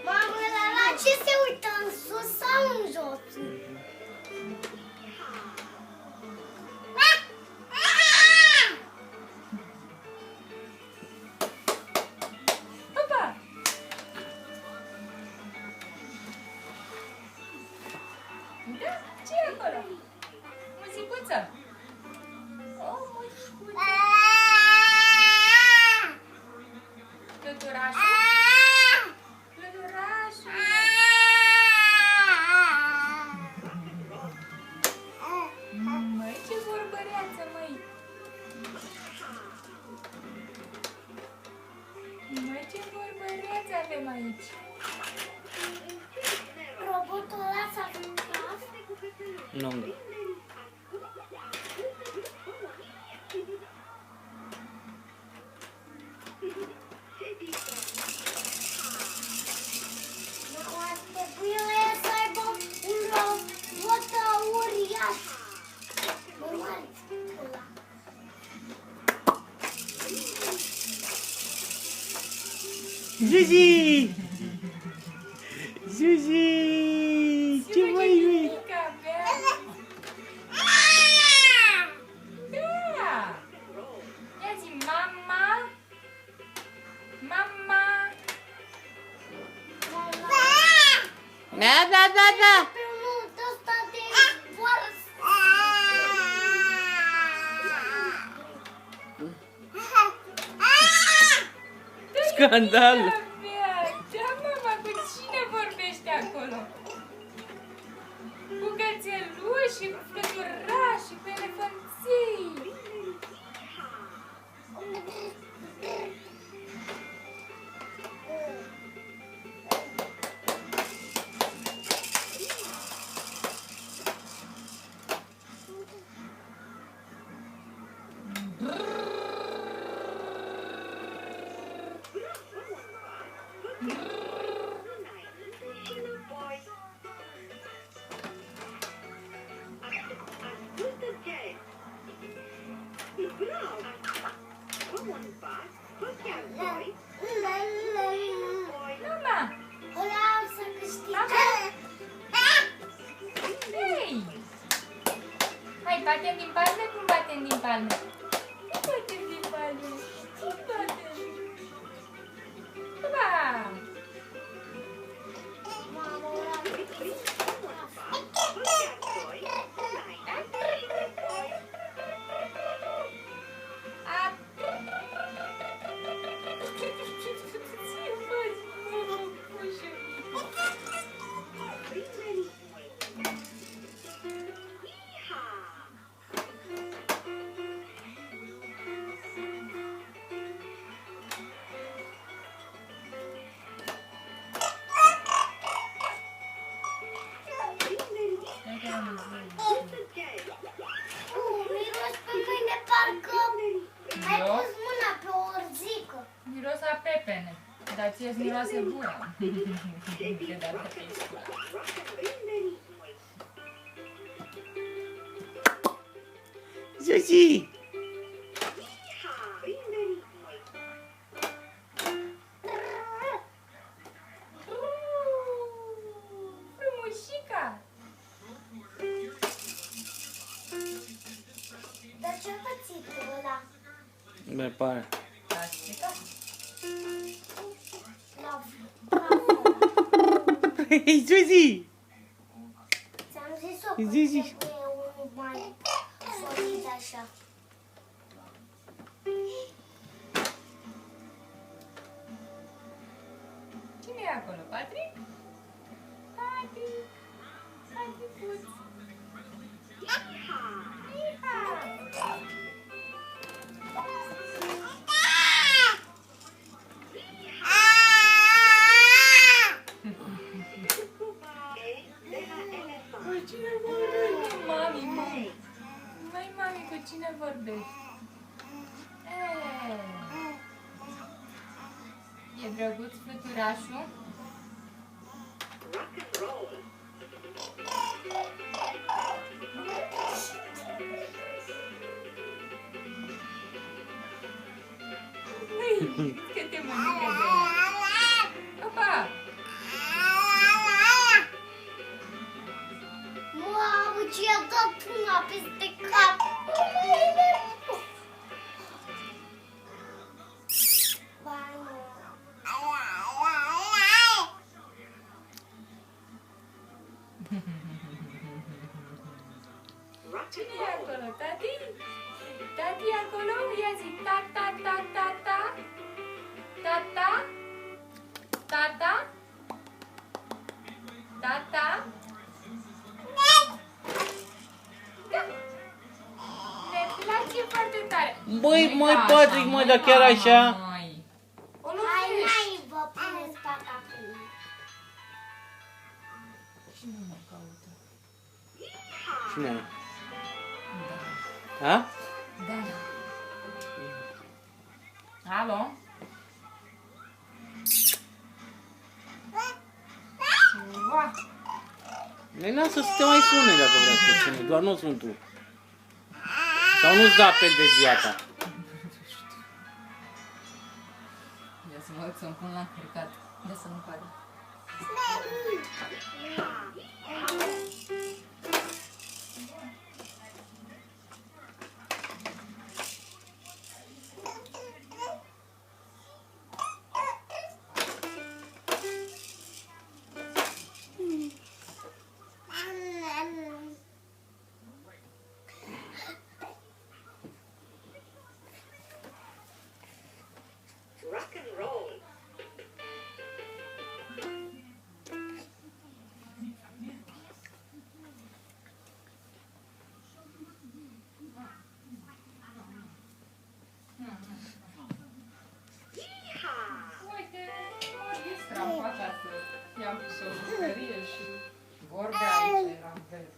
Mamă, la ce se uită, în sus sau în jos? Opa! Da? Ce e acolo? Muzicuță? O, muzicuță. Fluturașul? Fluturașul? Măi, ce vorbăreață, măi! Măi, ce vorbăreață avem aici! Robotul ăla s-a făcut? Nu. Ar trebui să aibă un robot uriaș. Normal. Ăla. Zuzi! Zuzi! Ce mai e? Da! Ia zi, mama! Mama! Da. Pe unul ăsta de borsă. Scandal! Da, mama, cu cine vorbește acolo? Cu cățeluși, cu fluturași, cu elefanții. Mama! Ăla să câștige. Hei! Hai, batem din palme? Cum batem din palme? Cum batem din palme? Cum batem? Ba! Mamă, ăla miros pe mâine, parcă ai pus mâna pe o orzică. Miros a pepene, dar ție-ți miroase gura. De data pe scula. Zuzi! Frumușica! Dar ce-a pățit ăla? Me pare. Plastica? La Hei, Zuzi! ți-am zis-o că Zi. trebuie unul mai solid așa. Cine e acolo? Patrick? Patrick! Patrick! Mami, cu cine vorbești? E drăguț fluturașul? Că te mănâncă de la. Opa! Cine e acolo? Tati? Tati e acolo? Ia zi, ta-ta-ta-ta-ta. Tata? Tata? Tata? Da. Ne place foarte tare. Băi, măi, Tata, Patrick, măi, dar chiar mama, așa? măi. O Hai, lovești. mai vă puneți tata acum. Cine mă caută? Cine e? Da. Ha? Da. Alo? Ua. Ei, lasă să te mai sune dacă vrea să sune, doar nu sunt tu. Sau nu-ți da apel de viața. Ia să mă uit să-mi pun la încărcat. Ia să nu cadă. Rock and roll. Uite, Maristra în fața să i-am pus o jucărie și vorbea aici, eram verde.